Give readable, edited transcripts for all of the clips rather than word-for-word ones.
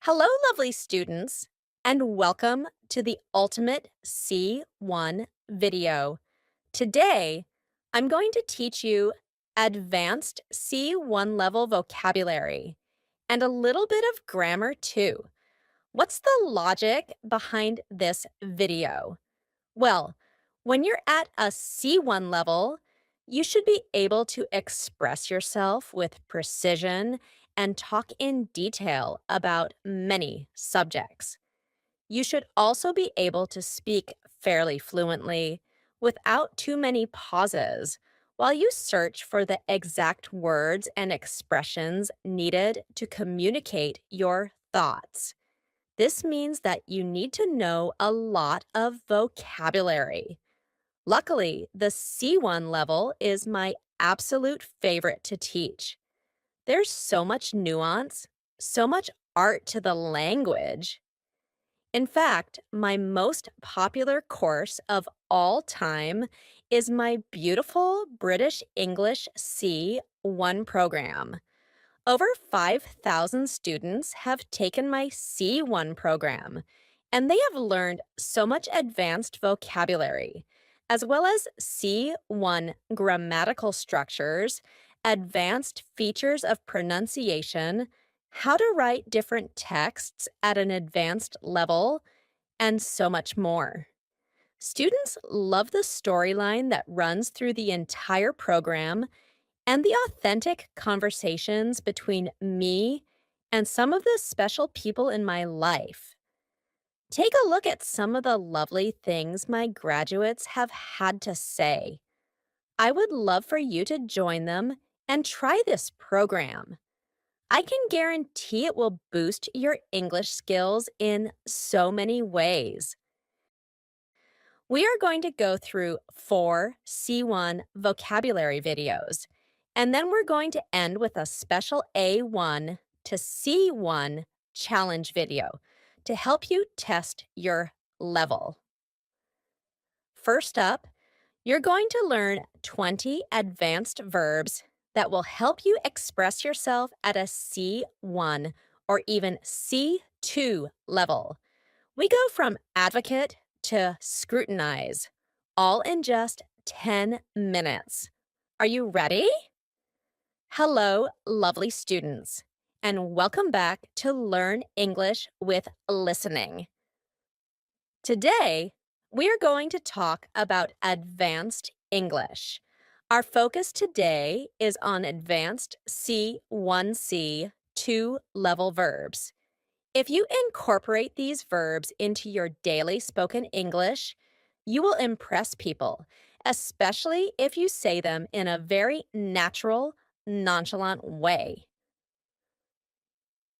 Hello, lovely students, and welcome to the Ultimate C1 video. Today, I'm going to teach you advanced C1 level vocabulary and a little bit of grammar too. What's the logic behind this video? Well, when you're at a C1 level, you should be able to express yourself with precision and talk in detail about many subjects. You should also be able to speak fairly fluently without too many pauses while you search for the exact words and expressions needed to communicate your thoughts. This means that you need to know a lot of vocabulary. Luckily, the C1 level is my absolute favorite to teach. There's so much nuance, so much art to the language. In fact, my most popular course of all time is my beautiful British English C1 program. Over 5,000 students have taken my C1 program, and they have learned so much advanced vocabulary, as well as C1 grammatical structures, advanced features of pronunciation, how to write different texts at an advanced level, and so much more. Students love the storyline that runs through the entire program and the authentic conversations between me and some of the special people in my life. Take a look at some of the lovely things my graduates have had to say. I would love for you to join them and try this program. I can guarantee it will boost your English skills in so many ways. We are going to go through 4 C1 vocabulary videos, and then we're going to end with a special A1 to C1 challenge video to help you test your level. First up, you're going to learn 20 advanced verbs that will help you express yourself at a C1 or even C2 level. We go from advocate to scrutinize, all in just 10 minutes. Are you ready? Hello, lovely students, and welcome back to Learn English with Listening. Today, we are going to talk about advanced English. Our focus today is on advanced C1C 2 level verbs. If you incorporate these verbs into your daily spoken English, you will impress people, especially if you say them in a very natural, nonchalant way.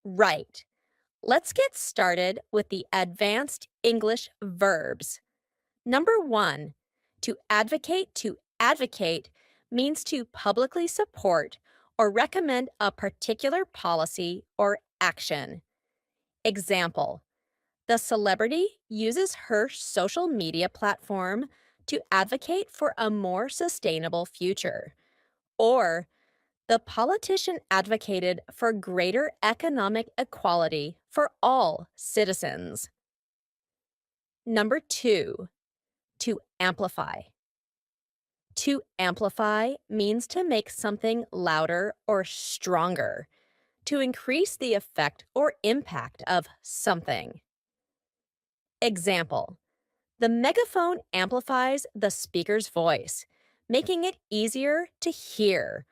Right. Let's get started with the advanced English verbs. Number 1, to advocate. To advocate means to publicly support or recommend a particular policy or action. Example: the celebrity uses her social media platform to advocate for a more sustainable future. Or, the politician advocated for greater economic equality for all citizens. Number 2, to amplify. To amplify means to make something louder or stronger, to increase the effect or impact of something. Example: the megaphone amplifies the speaker's voice, making it easier to hear.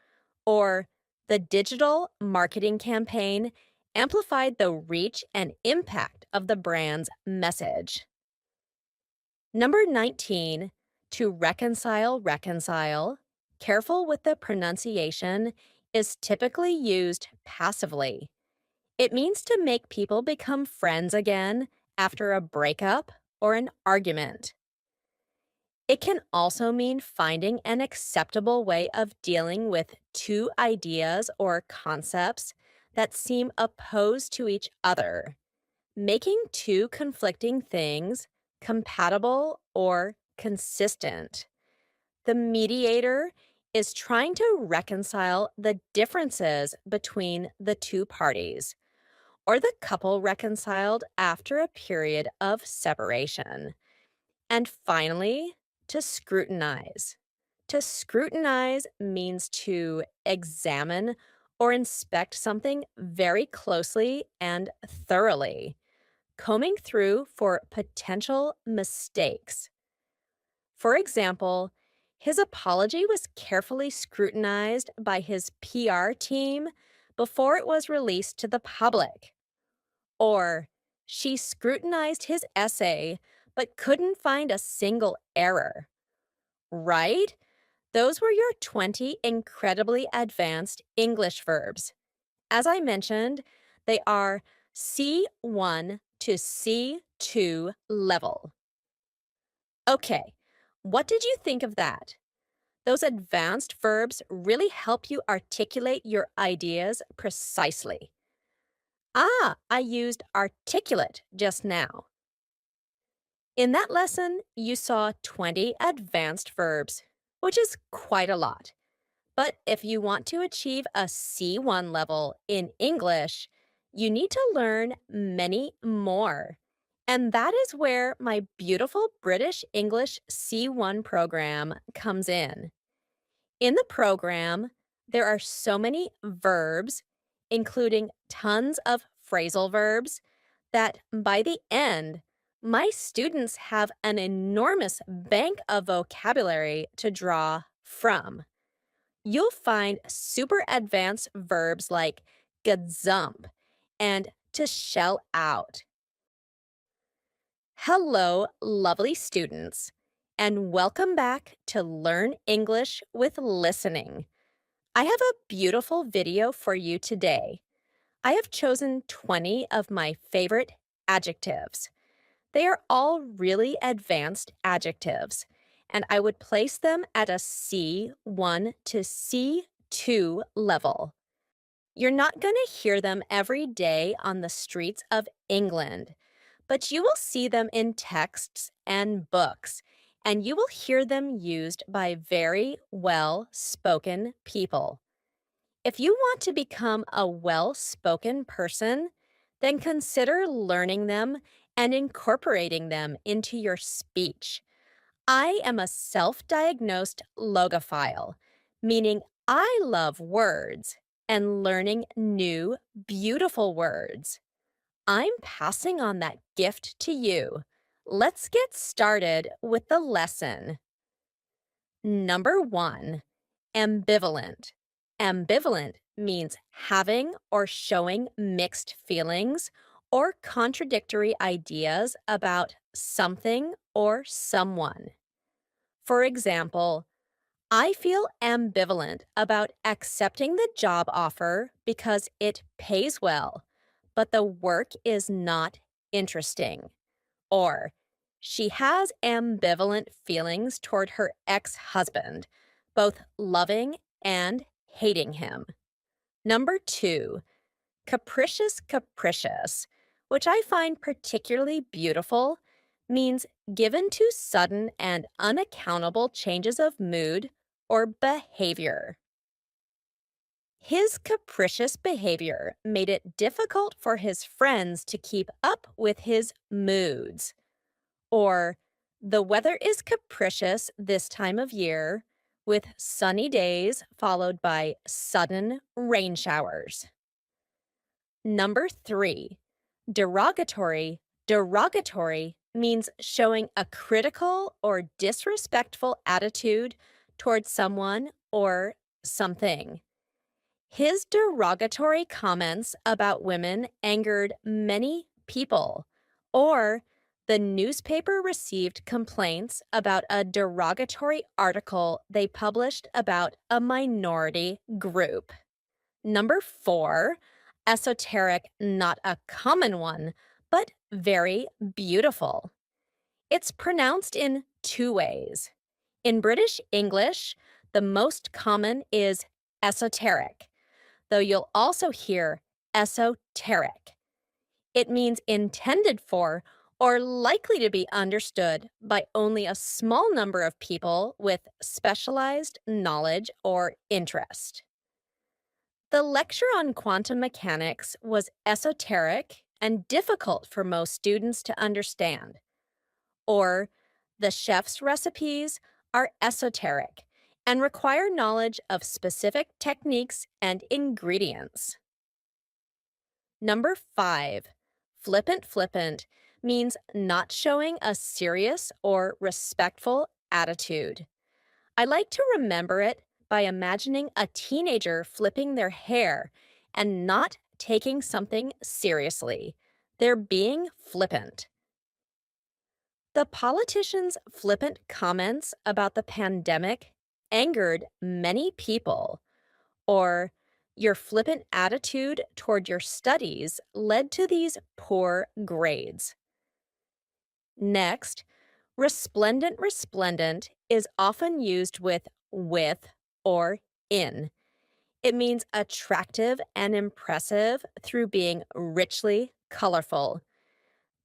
Or, the digital marketing campaign amplified the reach and impact of the brand's message. Number 19, to reconcile, careful with the pronunciation, is typically used passively. It means to make people become friends again after a breakup or an argument. It can also mean finding an acceptable way of dealing with two ideas or concepts that seem opposed to each other, making two conflicting things compatible or consistent. The mediator is trying to reconcile the differences between the two parties. or the couple reconciled after a period of separation. And finally, to scrutinize. To scrutinize means to examine or inspect something very closely and thoroughly, combing through for potential mistakes. For example, his apology was carefully scrutinized by his PR team before it was released to the public. Or, she scrutinized his essay but couldn't find a single error. Right? Those were your 20 incredibly advanced English verbs. As I mentioned, they are C1 to C2 level. Okay, what did you think of that? Those advanced verbs really help you articulate your ideas precisely. Ah, I used articulate just now. In that lesson, you saw 20 advanced verbs, which is quite a lot. But if you want to achieve a C1 level in English, you need to learn many more. And that is where my beautiful British English C1 program comes in. In the program, there are so many verbs, including tons of phrasal verbs, that by the end, my students have an enormous bank of vocabulary to draw from. You'll find super advanced verbs like gazump and to shell out. Hello, lovely students, and welcome back to Learn English with Listening. I have a beautiful video for you today. I have chosen 20 of my favorite adjectives. They are all really advanced adjectives, and I would place them at a C1 to C2 level. You're not going to hear them every day on the streets of England, but you will see them in texts and books, and you will hear them used by very well-spoken people. If you want to become a well-spoken person, then consider learning them and incorporating them into your speech. I am a self-diagnosed logophile, meaning I love words and learning new, beautiful words. I'm passing on that gift to you. Let's get started with the lesson. Number 1, ambivalent. Ambivalent means having or showing mixed feelings or contradictory ideas about something or someone. For example, I feel ambivalent about accepting the job offer because it pays well, but the work is not interesting. Or, she has ambivalent feelings toward her ex-husband, both loving and hating him. Number 2, capricious, which I find particularly beautiful, means given to sudden and unaccountable changes of mood or behavior. His capricious behavior made it difficult for his friends to keep up with his moods. Or, the weather is capricious this time of year, with sunny days followed by sudden rain showers. Number 3, derogatory. Derogatory means showing a critical or disrespectful attitude towards someone or something. His derogatory comments about women angered many people, or the newspaper received complaints about a derogatory article they published about a minority group. Number 4, esoteric, not a common one, but very beautiful. It's pronounced in 2 ways. In British English, the most common is esoteric, though you'll also hear esoteric. It means intended for or likely to be understood by only a small number of people with specialized knowledge or interest. The lecture on quantum mechanics was esoteric and difficult for most students to understand. Or, the chef's recipes are esoteric and require knowledge of specific techniques and ingredients. Number 5, flippant flippant means not showing a serious or respectful attitude. I like to remember it by imagining a teenager flipping their hair and not taking something seriously. They're being flippant. The politician's flippant comments about the pandemic angered many people, or your flippant attitude toward your studies led to these poor grades. Next, resplendent resplendent is often used with or in. It means attractive and impressive through being richly colorful.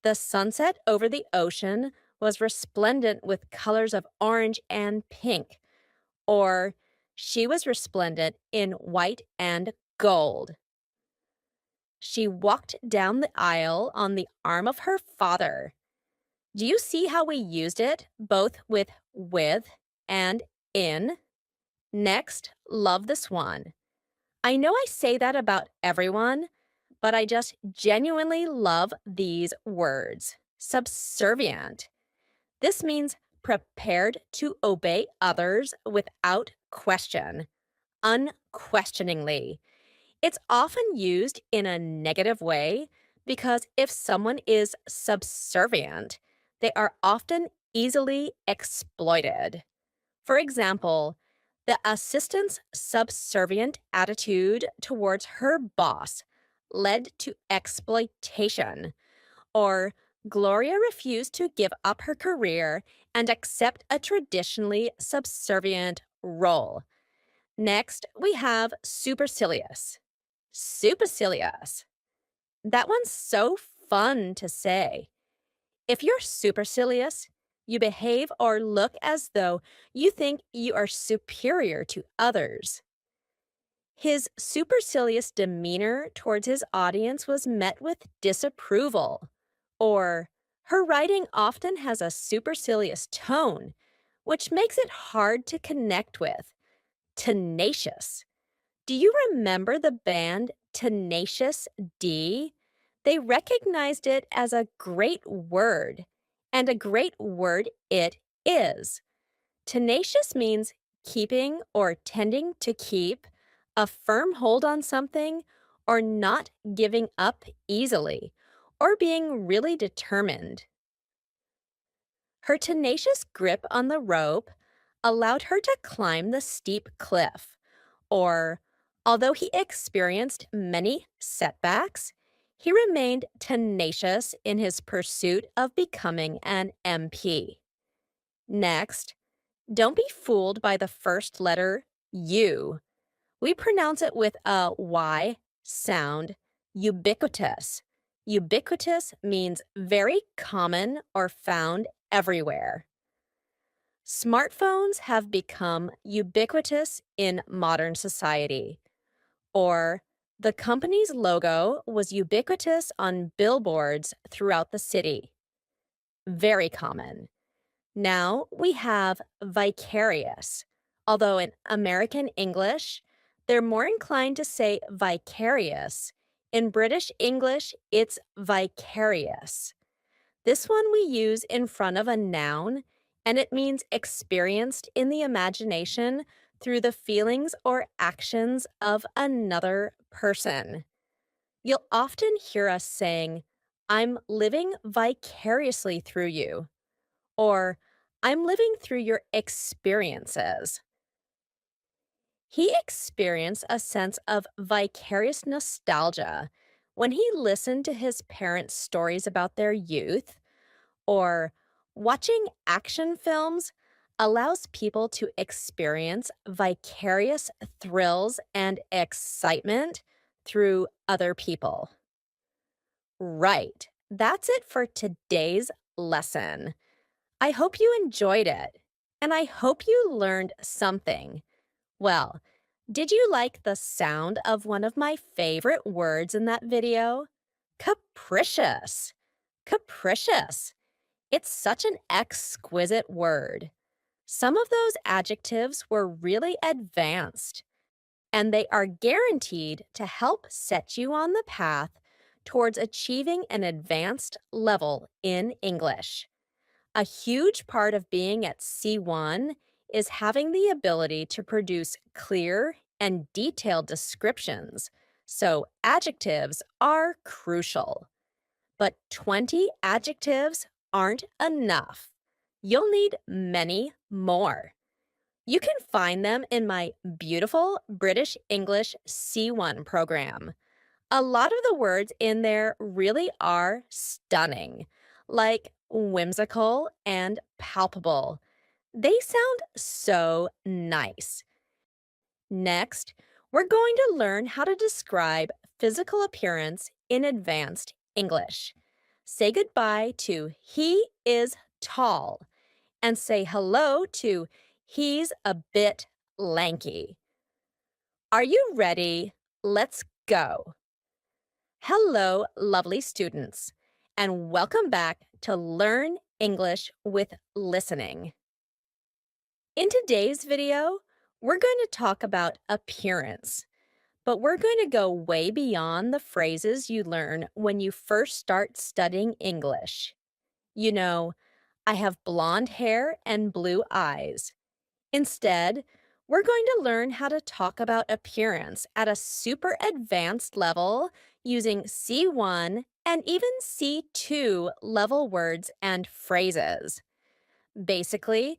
The sunset over the ocean was resplendent with colors of orange and pink, or she was resplendent in white and gold. She walked down the aisle on the arm of her father. Do you see how we used it, both with and in? Next, love this one. I know I say that about everyone, but I just genuinely love these words. Subservient. This means prepared to obey others without question, unquestioningly. It's often used in a negative way because if someone is subservient, they are often easily exploited. For example, the assistant's subservient attitude towards her boss led to exploitation, or Gloria refused to give up her career and accept a traditionally subservient role. Next, we have supercilious. Supercilious. That one's so fun to say. If you're supercilious, you behave or look as though you think you are superior to others. His supercilious demeanor towards his audience was met with disapproval. Or, her writing often has a supercilious tone, which makes it hard to connect with. Tenacious. Do you remember the band Tenacious D? They recognized it as a great word, and a great word it is. Tenacious means keeping or tending to keep a firm hold on something, or not giving up easily, or being really determined. Her tenacious grip on the rope allowed her to climb the steep cliff, or, although he experienced many setbacks, he remained tenacious in his pursuit of becoming an MP. Next, don't be fooled by the first letter U. We pronounce it with a Y sound, ubiquitous. Ubiquitous means very common or found everywhere. Smartphones have become ubiquitous in modern society. Or, the company's logo was ubiquitous on billboards throughout the city. Very common. Now we have vicarious. Although in American English, they're more inclined to say vicarious. In British English, it's vicarious. This one we use in front of a noun, and it means experienced in the imagination through the feelings or actions of another person. You'll often hear us saying, I'm living vicariously through you, or I'm living through your experiences. He experienced a sense of vicarious nostalgia when he listened to his parents' stories about their youth, or watching action films allows people to experience vicarious thrills and excitement through other people. Right, that's it for today's lesson. I hope you enjoyed it, and I hope you learned something. Well, Did you like the sound of one of my favorite words in that video? Capricious. Capricious. It's such an exquisite word. Some of those adjectives were really advanced, and they are guaranteed to help set you on the path towards achieving an advanced level in English. A huge part of being at C1 is having the ability to produce clear and detailed descriptions, so adjectives are crucial. But 20 adjectives aren't enough. You'll need many more. You can find them in my beautiful British English C1 program. A lot of the words in there really are stunning, like whimsical and palpable. They sound so nice. Next, we're going to learn how to describe physical appearance in advanced English. Say goodbye to he is tall and say hello to he's a bit lanky. Are you ready? Let's go. Hello, lovely students, and welcome back to Learn English with Listening. In today's video, we're going to talk about appearance, but we're going to go way beyond the phrases you learn when you first start studying English. You know, I have blonde hair and blue eyes. Instead, we're going to learn how to talk about appearance at a super advanced level using C1 and even C2 level words and phrases. Basically,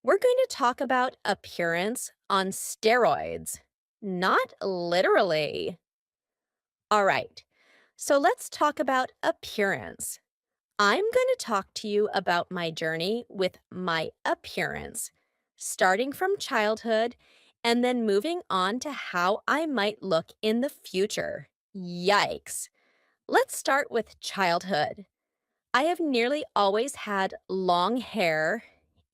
we're going to talk about appearance on steroids, not literally. All right, so let's talk about appearance. I'm going to talk to you about my journey with my appearance, starting from childhood and then moving on to how I might look in the future. Yikes. Let's start with childhood. I have nearly always had long hair,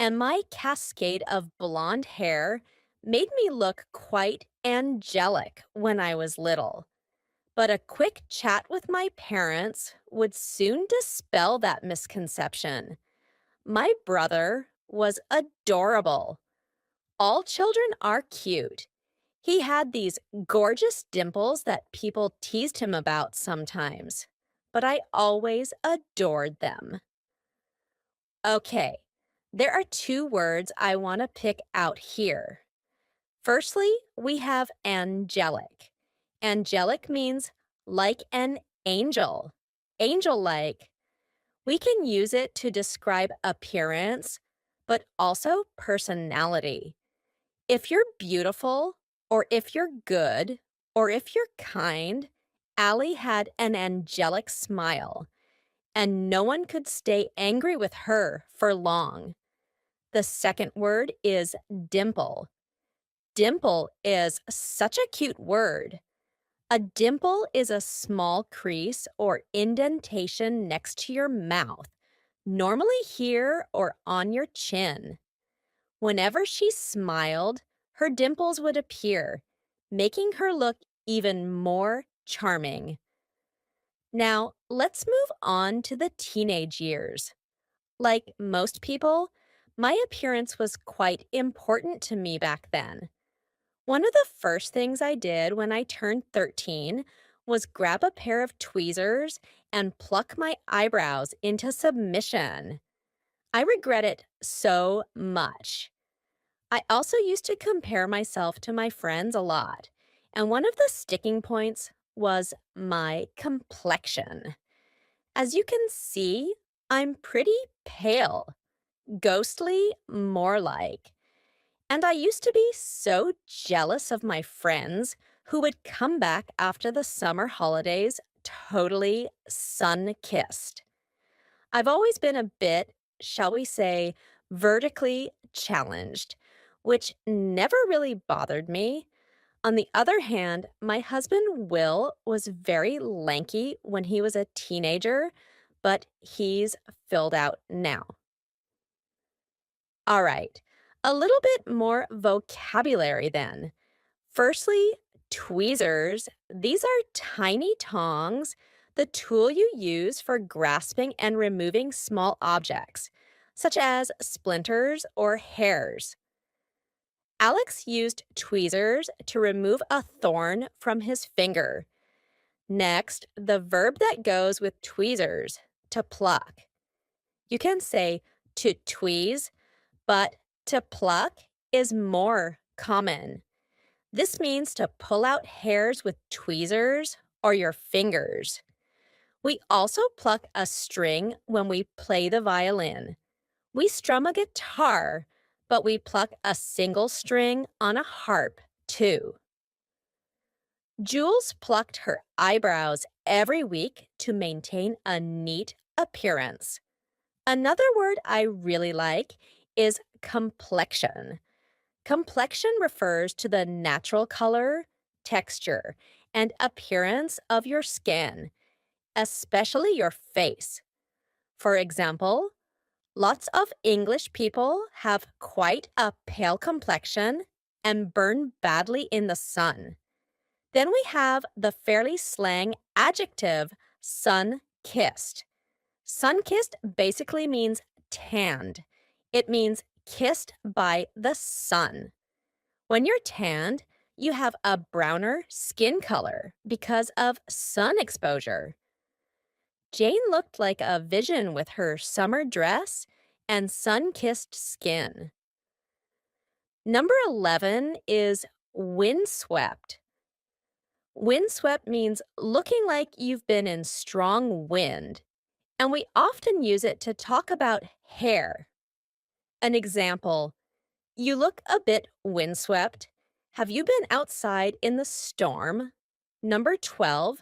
and my cascade of blonde hair made me look quite angelic when I was little. But a quick chat with my parents would soon dispel that misconception. My brother was adorable. All children are cute. He had these gorgeous dimples that people teased him about sometimes, but I always adored them. Okay, there are two words I want to pick out here. Firstly, we have angelic. Angelic means like an angel, angel-like. We can use it to describe appearance, but also personality. If you're beautiful, or if you're good, or if you're kind, Allie had an angelic smile, and no one could stay angry with her for long. The second word is dimple. Dimple is such a cute word. A dimple is a small crease or indentation next to your mouth, normally here or on your chin. Whenever she smiled, her dimples would appear, making her look even more charming. Now, let's move on to the teenage years. Like most people, my appearance was quite important to me back then. One of the first things I did when I turned 13 was grab a pair of tweezers and pluck my eyebrows into submission. I regret it so much. I also used to compare myself to my friends a lot, and one of the sticking points was my complexion. As you can see, I'm pretty pale, ghostly more like. And I used to be so jealous of my friends who would come back after the summer holidays totally sun-kissed. I've always been a bit, shall we say, vertically challenged, which never really bothered me. On the other hand, my husband Will was very lanky when he was a teenager, but he's filled out now. All right, a little bit more vocabulary then. Firstly, tweezers. These are tiny tongs, the tool you use for grasping and removing small objects, such as splinters or hairs. Alex used tweezers to remove a thorn from his finger. Next, the verb that goes with tweezers, to pluck. You can say to tweeze, but to pluck is more common. This means to pull out hairs with tweezers or your fingers. We also pluck a string when we play the violin. We strum a guitar, but we pluck a single string on a harp too. Jules plucked her eyebrows every week to maintain a neat appearance. Another word I really like is complexion. Complexion refers to the natural color, texture, and appearance of your skin, especially your face. For example, lots of English people have quite a pale complexion and burn badly in the sun. Then we have the fairly slang adjective sun-kissed. Sun-kissed basically means tanned. It means kissed by the sun. When you're tanned, you have a browner skin color because of sun exposure. Jane looked like a vision with her summer dress and sun-kissed skin. Number 11 is windswept. Windswept means looking like you've been in strong wind, and we often use it to talk about hair. An example, you look a bit windswept. Have you been outside in the storm? Number 12,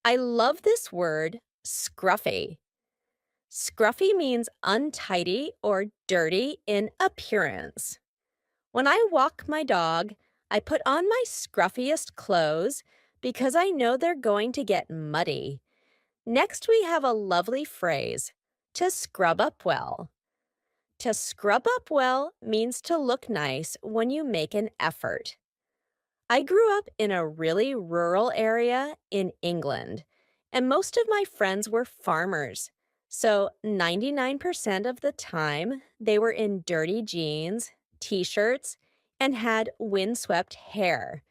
I love this word, scruffy. Scruffy means untidy or dirty in appearance. When I walk my dog, I put on my scruffiest clothes because I know they're going to get muddy. Next, we have a lovely phrase, to scrub up well. To scrub up well means to look nice when you make an effort. I grew up in a really rural area in England, and most of my friends were farmers. So 99% of the time, they were in dirty jeans, t-shirts, and had windswept hair.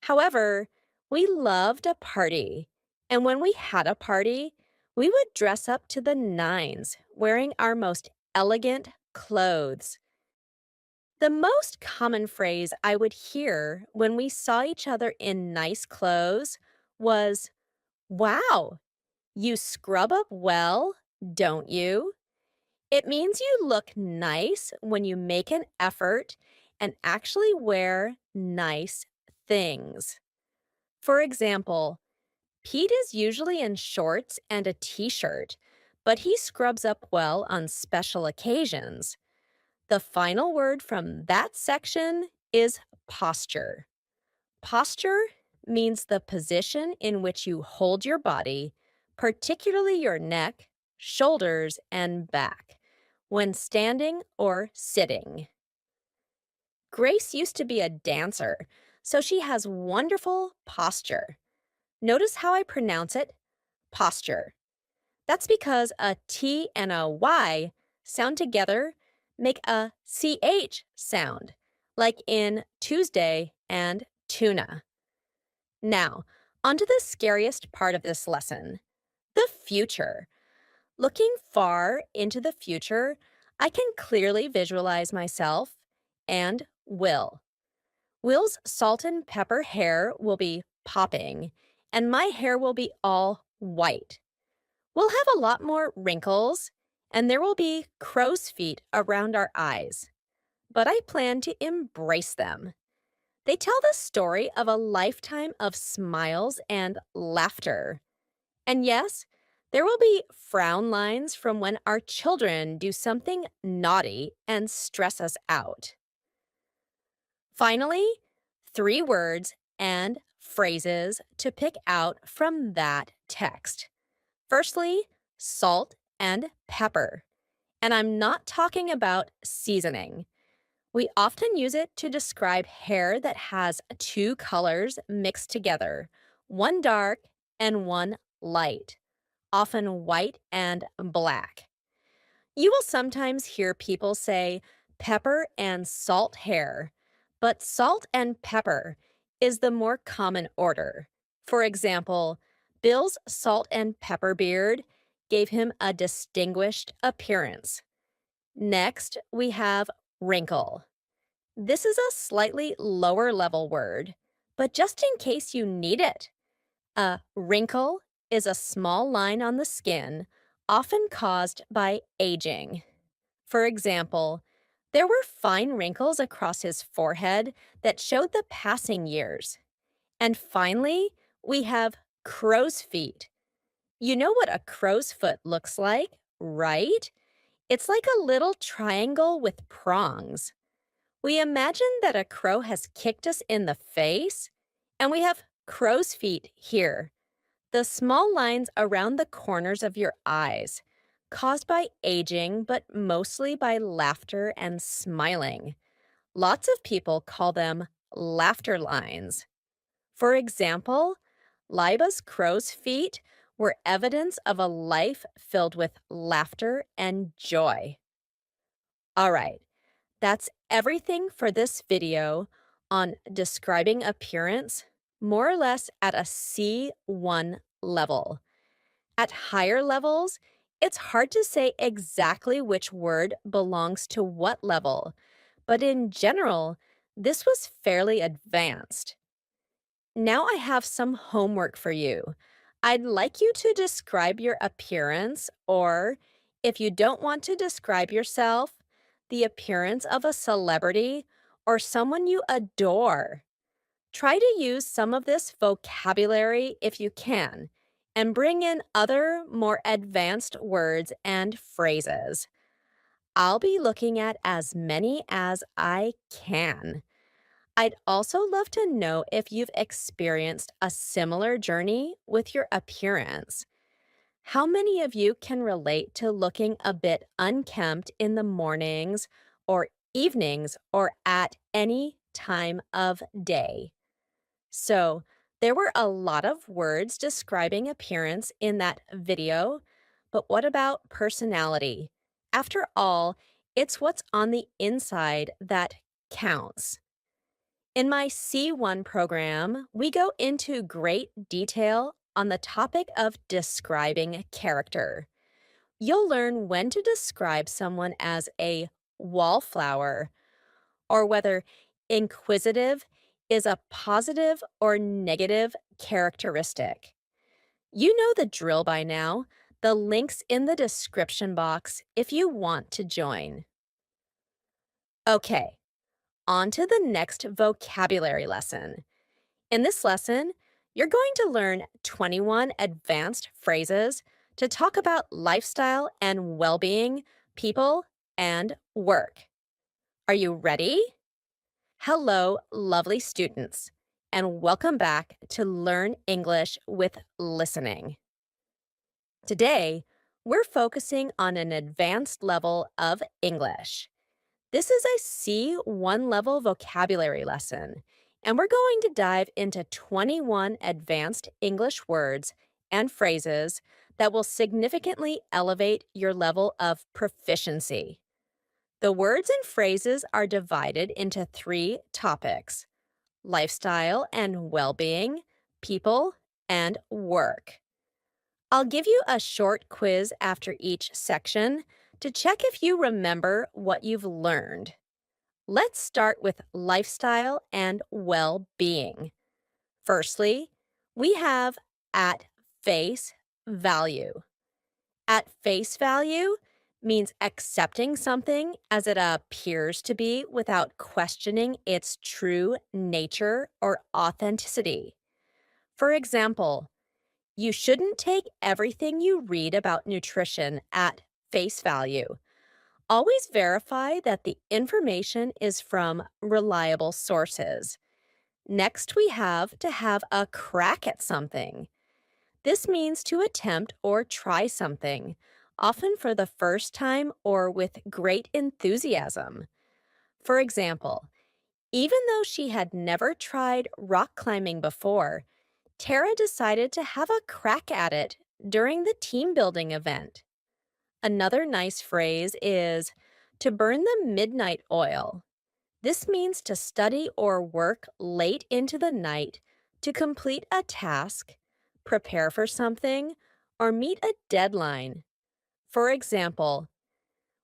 However, we loved a party, and when we had a party, we would dress up to the nines, wearing our most elegant clothes. The most common phrase I would hear when we saw each other in nice clothes was, "Wow, you scrub up well, don't you?" It means you look nice when you make an effort and actually wear nice things. For example, Pete is usually in shorts and a t-shirt, but he scrubs up well on special occasions. The final word from that section is posture. Posture means the position in which you hold your body, particularly your neck, shoulders, and back, when standing or sitting. Grace used to be a dancer, so she has wonderful posture. Notice how I pronounce it? Posture. That's because a T and a Y sound together make a CH sound, like in Tuesday and tuna. Now, onto the scariest part of this lesson, the future. Looking far into the future, I can clearly visualize myself and Will. Will's salt and pepper hair will be popping, and my hair will be all white. We'll have a lot more wrinkles, and there will be crow's feet around our eyes. But I plan to embrace them. They tell the story of a lifetime of smiles and laughter. And yes, there will be frown lines from when our children do something naughty and stress us out. Finally, 3 words and phrases to pick out from that text. Firstly, salt and pepper. And I'm not talking about seasoning. We often use it to describe hair that has two colors mixed together, one dark and one light, often white and black. You will sometimes hear people say pepper and salt hair, but salt and pepper is the more common order. For example, Bill's salt and pepper beard gave him a distinguished appearance. Next, we have wrinkle. This is a slightly lower level word, but just in case you need it, a wrinkle is a small line on the skin, often caused by aging. For example, there were fine wrinkles across his forehead that showed the passing years. And finally, we have crow's feet. You know what a crow's foot looks like, right? It's like a little triangle with prongs. We imagine that a crow has kicked us in the face, and we have crow's feet here, the small lines around the corners of your eyes, caused by aging but mostly by laughter and smiling. Lots of people call them laughter lines. For example, Liba's crow's feet were evidence of a life filled with laughter and joy. All right, that's everything for this video on describing appearance, more or less at a C1 level. At higher levels, it's hard to say exactly which word belongs to what level, but in general, this was fairly advanced. Now I have some homework for you. I'd like you to describe your appearance, or if you don't want to describe yourself, the appearance of a celebrity or someone you adore. Try to use some of this vocabulary if you can, and bring in other, more advanced words and phrases. I'll be looking at as many as I can. I'd also love to know if you've experienced a similar journey with your appearance. How many of you can relate to looking a bit unkempt in the mornings or evenings or at any time of day? So, there were a lot of words describing appearance in that video, but what about personality? After all, it's what's on the inside that counts. In my C1 program, we go into great detail on the topic of describing character. You'll learn when to describe someone as a wallflower, or whether inquisitive is a positive or negative characteristic. You know the drill by now. The link's in the description box if you want to join. Okay, on to the next vocabulary lesson. In this lesson, you're going to learn 21 advanced phrases to talk about lifestyle and well-being, people, and work. Are you ready? Hello, lovely students, and welcome back to Learn English with Listening. Today, we're focusing on an advanced level of English. This is a C1 level vocabulary lesson, and we're going to dive into 21 advanced English words and phrases that will significantly elevate your level of proficiency. The words and phrases are divided into three topics: lifestyle and well-being, people, and work. I'll give you a short quiz after each section to check if you remember what you've learned. Let's start with lifestyle and well-being. Firstly, we have at face value. At face value means accepting something as it appears to be without questioning its true nature or authenticity. For example, you shouldn't take everything you read about nutrition at face value. Always verify that the information is from reliable sources. Next, we have to have a crack at something. This means to attempt or try something, often for the first time or with great enthusiasm. For example, even though she had never tried rock climbing before, Tara decided to have a crack at it during the team building event. Another nice phrase is to burn the midnight oil. This means to study or work late into the night to complete a task, prepare for something, or meet a deadline. For example,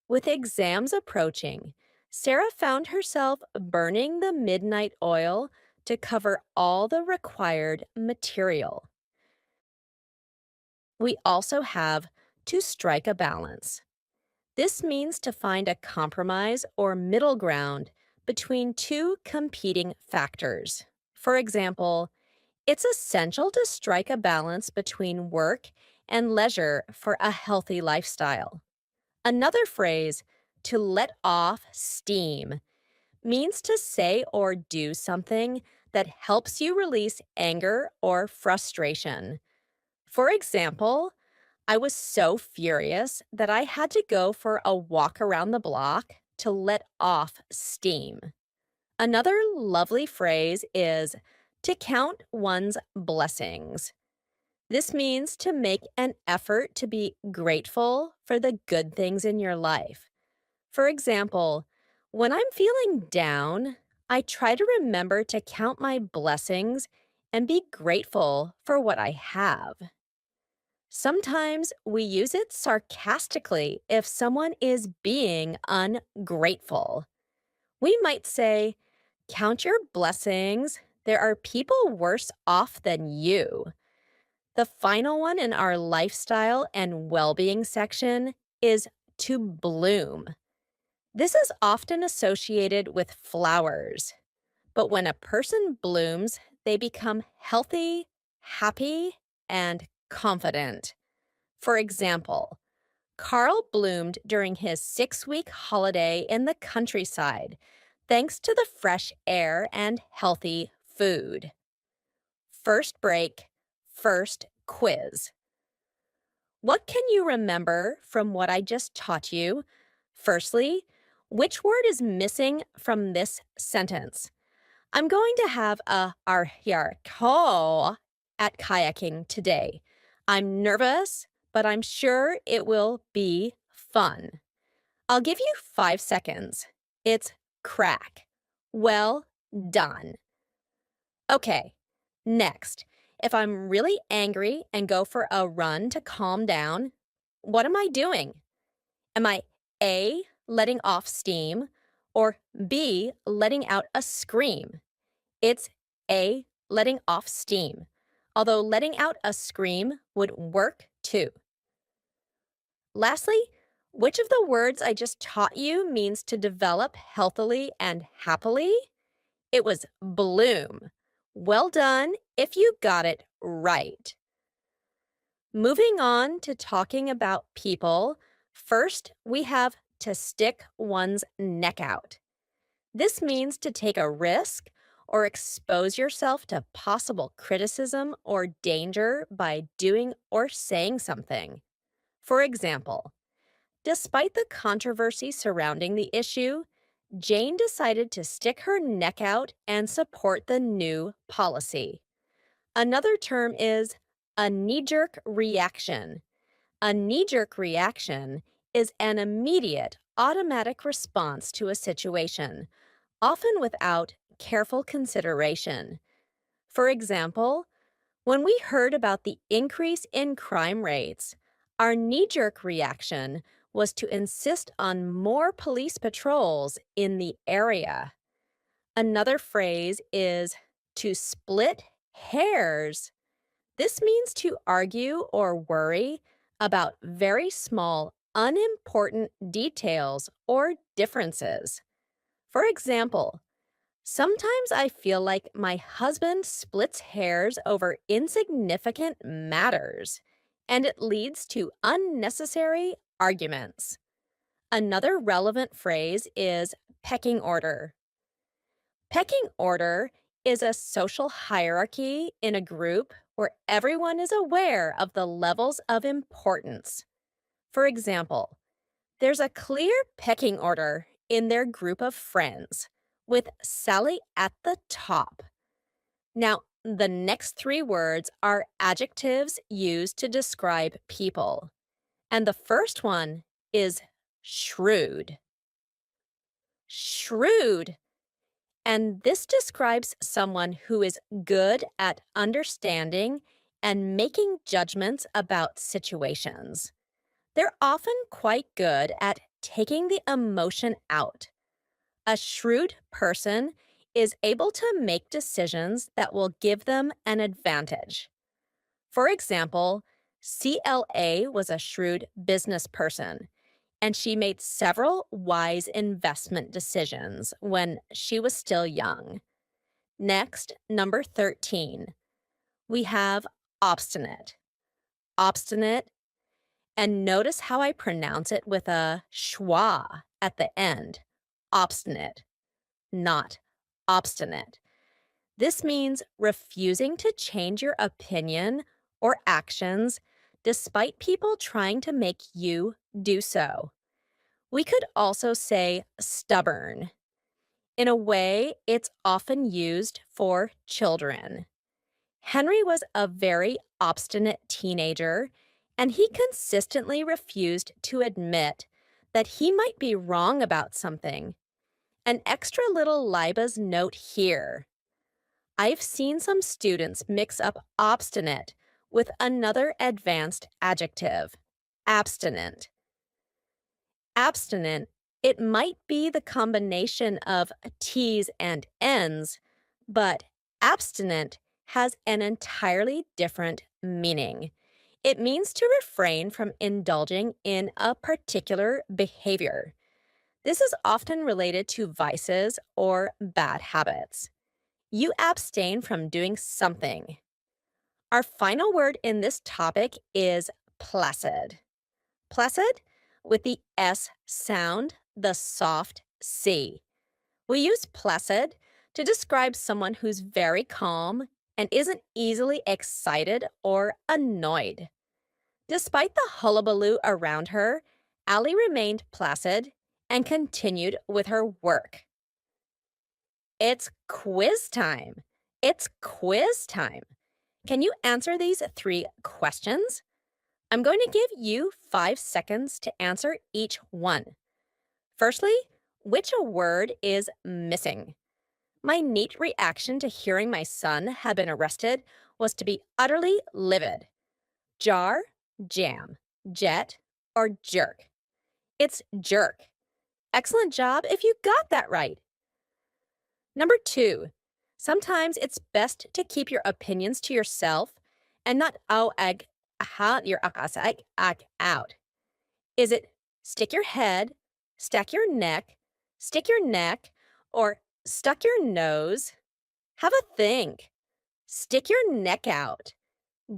with exams approaching, Sarah found herself burning the midnight oil to cover all the required material. We also have to strike a balance. This means to find a compromise or middle ground between two competing factors. For example, it's essential to strike a balance between work and leisure for a healthy lifestyle. Another phrase, to let off steam, means to say or do something that helps you release anger or frustration. For example, I was so furious that I had to go for a walk around the block to let off steam. Another lovely phrase is to count one's blessings. This means to make an effort to be grateful for the good things in your life. For example, when I'm feeling down, I try to remember to count my blessings and be grateful for what I have. Sometimes we use it sarcastically if someone is being ungrateful. We might say, count your blessings. There are people worse off than you. The final one in our lifestyle and well being section is to bloom. This is often associated with flowers, but when a person blooms, they become healthy, happy, and confident. For example, Carl bloomed during his 6-week holiday in the countryside, thanks to the fresh air and healthy food. First break, first quiz. What can you remember from what I just taught you? Firstly, which word is missing from this sentence? I'm going to have a arhiarko at kayaking today. I'm nervous, but I'm sure it will be fun. I'll give you 5 seconds. It's crack. Well done. Okay, next, if I'm really angry and go for a run to calm down, what am I doing? Am I A, letting off steam, or B, letting out a scream? It's A, letting off steam, although letting out a scream would work too. Lastly, which of the words I just taught you means to develop healthily and happily? It was bloom. Well done if you got it right. Moving on to talking about people, first we have to stick one's neck out. This means to take a risk or expose yourself to possible criticism or danger by doing or saying something. For example, despite the controversy surrounding the issue, Jane decided to stick her neck out and support the new policy. Another term is a knee-jerk reaction. A knee-jerk reaction is an immediate, automatic response to a situation, often without careful consideration. For example, when we heard about the increase in crime rates, our knee-jerk reaction was to insist on more police patrols in the area. Another phrase is to split hairs. This means to argue or worry about very small, unimportant details or differences. For example, sometimes I feel like my husband splits hairs over insignificant matters, and it leads to unnecessary arguments. Another relevant phrase is pecking order. Pecking order is a social hierarchy in a group where everyone is aware of the levels of importance. For example, there's a clear pecking order in their group of friends, with Sally at the top. Now, the next three words are adjectives used to describe people. And the first one is shrewd. Shrewd. And this describes someone who is good at understanding and making judgments about situations. They're often quite good at taking the emotion out. A shrewd person is able to make decisions that will give them an advantage. For example, CLA was a shrewd business person, and she made several wise investment decisions when she was still young. Next, number 13, we have obstinate. Obstinate, and notice how I pronounce it with a schwa at the end. Obstinate, not obstinate. This means refusing to change your opinion or actions despite people trying to make you do so. We could also say stubborn. In a way, it's often used for children. Henry was a very obstinate teenager, and he consistently refused to admit that he might be wrong about something. An extra little Liba's note here. I've seen some students mix up obstinate with another advanced adjective, abstinent. Abstinent, it might be the combination of T's and N's, but abstinent has an entirely different meaning. It means to refrain from indulging in a particular behavior. This is often related to vices or bad habits. You abstain from doing something. Our final word in this topic is placid. Placid with the S sound, the soft C. We use placid to describe someone who's very calm and isn't easily excited or annoyed. Despite the hullabaloo around her, Allie remained placid and continued with her work. It's quiz time. It's quiz time. Can you answer these three questions? I'm going to give you 5 seconds to answer each one. Firstly, which word is missing? My neat reaction to hearing my son had been arrested was to be utterly livid. Jar, jam, jet, or jerk? It's jerk. Excellent job if you got that right. Number 2, sometimes it's best to keep your opinions to yourself and not your out. Is it stick your head, stack your neck, stick your neck, or stuck your nose? Have a think. Stick your neck out.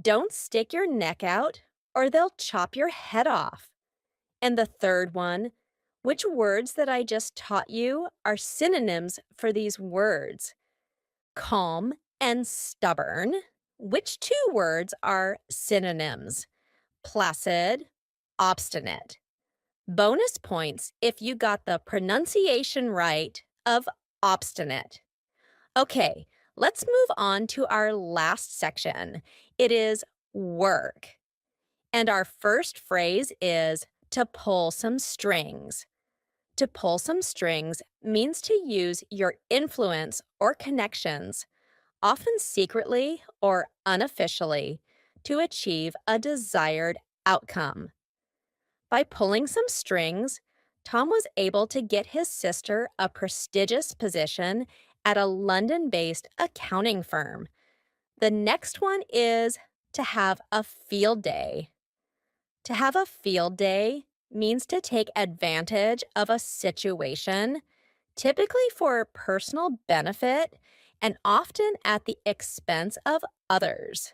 Don't stick your neck out, or they'll chop your head off. And the third one, which words that I just taught you are synonyms for these words? Calm and stubborn. Which 2 words are synonyms? Placid, obstinate. Bonus points if you got the pronunciation right of obstinate. Okay, let's move on to our last section. It is work. And our first phrase is to pull some strings. To pull some strings means to use your influence or connections, often secretly or unofficially, to achieve a desired outcome. By pulling some strings, Tom was able to get his sister a prestigious position at a London-based accounting firm. The next one is to have a field day. To have a field day means to take advantage of a situation, typically for personal benefit and often at the expense of others.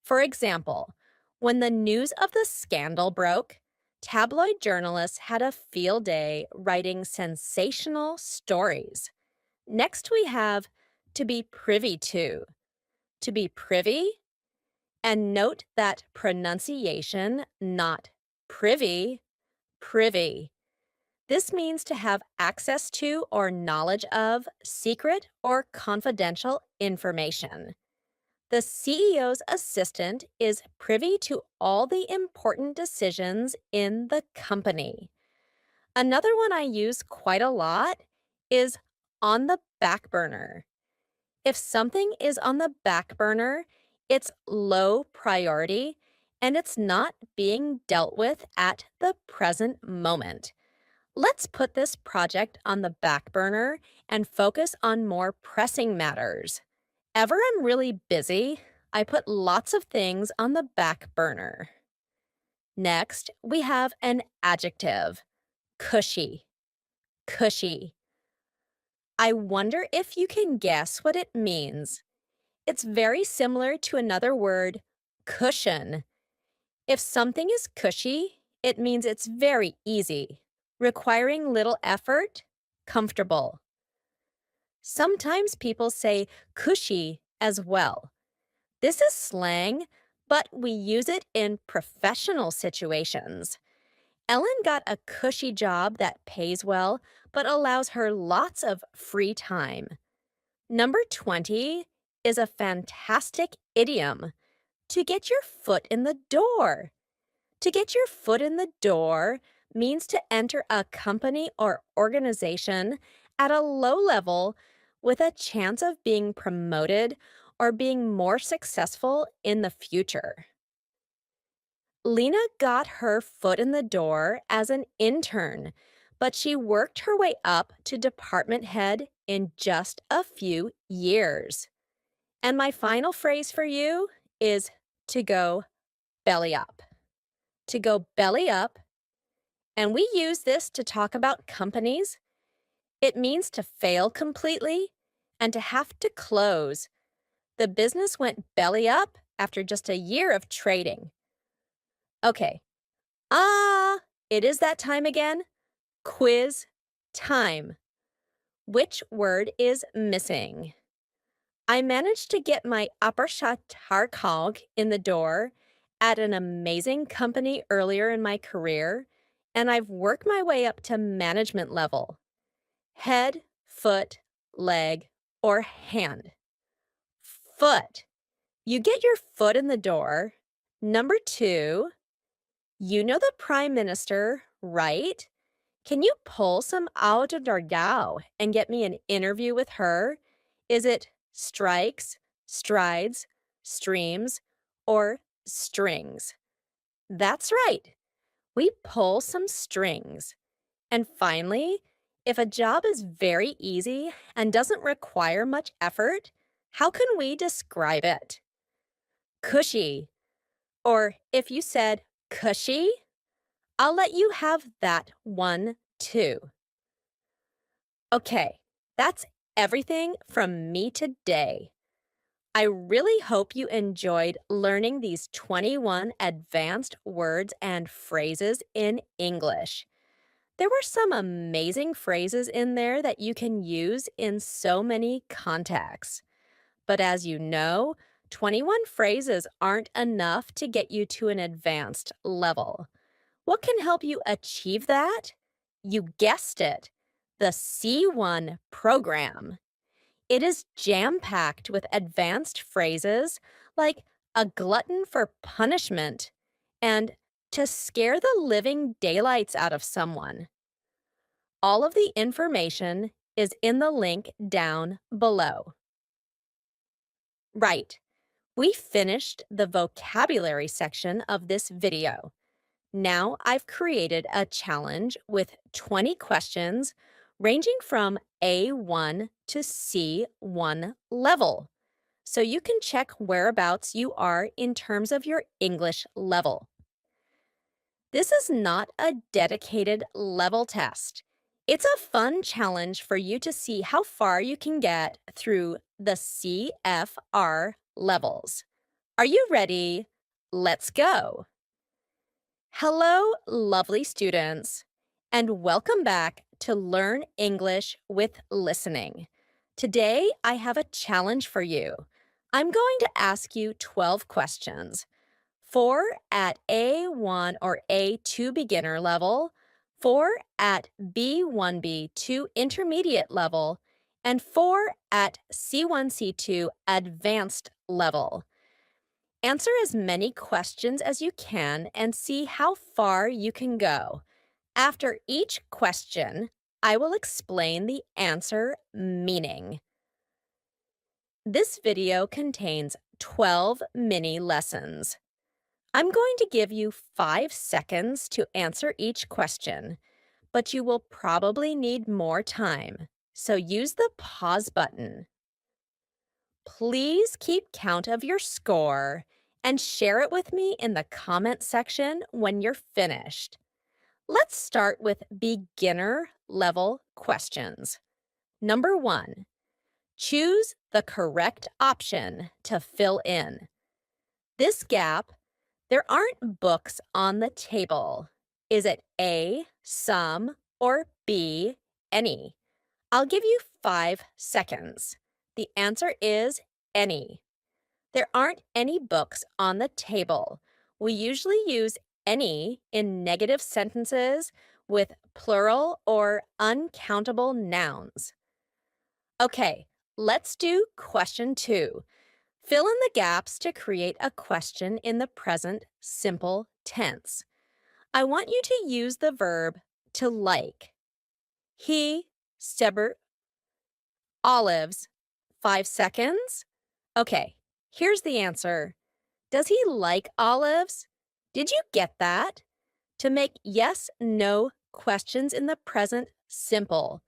For example, when the news of the scandal broke, tabloid journalists had a field day writing sensational stories. Next, we have to be privy to. To be privy, and note that pronunciation, not privy, privy. This means to have access to or knowledge of secret or confidential information. The CEO's assistant is privy to all the important decisions in the company. Another one I use quite a lot is on the back burner. If something is on the back burner, it's low priority and it's not being dealt with at the present moment. Let's put this project on the back burner and focus on more pressing matters. Ever I'm really busy, I put lots of things on the back burner. Next, we have an adjective, cushy, cushy. I wonder if you can guess what it means. It's very similar to another word, cushion. If something is cushy, it means it's very easy, requiring little effort, comfortable. Sometimes people say cushy as well. This is slang, but we use it in professional situations. Ellen got a cushy job that pays well, but allows her lots of free time. Number 20 is a fantastic idiom. To get your foot in the door. To get your foot in the door means to enter a company or organization at a low level with a chance of being promoted or being more successful in the future. Lena got her foot in the door as an intern, but she worked her way up to department head in just a few years. And my final phrase for you is to go belly up. To go belly up, and we use this to talk about companies. It means to fail completely and to have to close. The business went belly up after just a year of trading. Okay, it is that time again. Quiz time. Which word is missing? I managed to get my upper Tarkog in the door at an amazing company earlier in my career, and I've worked my way up to management level. Head, foot, leg, or hand. Foot. You get your foot in the door. Number 2, you know the Prime Minister, right? Can you pull some out of Dargao and get me an interview with her? Is it strikes, strides, streams, or strings? That's right. We pull some strings. And finally, if a job is very easy and doesn't require much effort, how can we describe it? Cushy. Or if you said cushy, I'll let you have that one too. Okay, that's everything from me today. I really hope you enjoyed learning these 21 advanced words and phrases in English. There were some amazing phrases in there that you can use in so many contexts. But as you know, 21 phrases aren't enough to get you to an advanced level. What can help you achieve that? You guessed it, the C1 program. It is jam-packed with advanced phrases like a glutton for punishment and to scare the living daylights out of someone. All of the information is in the link down below. Right, we finished the vocabulary section of this video. Now I've created a challenge with 20 questions ranging from A1 to C1 level, so you can check whereabouts you are in terms of your English level. This is not a dedicated level test. It's a fun challenge for you to see how far you can get through the CFR levels. Are you ready? Let's go! Hello, lovely students, and welcome back to Learn English with Listening. Today, I have a challenge for you. I'm going to ask you 12 questions. 4 at A1 or A2 beginner level, 4 at B1, B2 intermediate level, and 4 at C1, C2 advanced level. Answer as many questions as you can and see how far you can go. After each question, I will explain the answer meaning. This video contains 12 mini lessons. I'm going to give you 5 seconds to answer each question, but you will probably need more time, so use the pause button. Please keep count of your score and share it with me in the comment section when you're finished. Let's start with beginner level questions. Number 1, choose the correct option to fill in. This gap, there aren't books on the table. Is it A, some, or B, any? I'll give you 5 seconds. The answer is any. There aren't any books on the table. We usually use any in negative sentences with plural or uncountable nouns. Okay, let's do question 2. Fill in the gaps to create a question in the present simple tense. I want you to use the verb to like. He, stubborn, olives. 5 seconds? Okay, here's the answer. Does he like olives? Did you get that? To make yes, no questions in the present simple,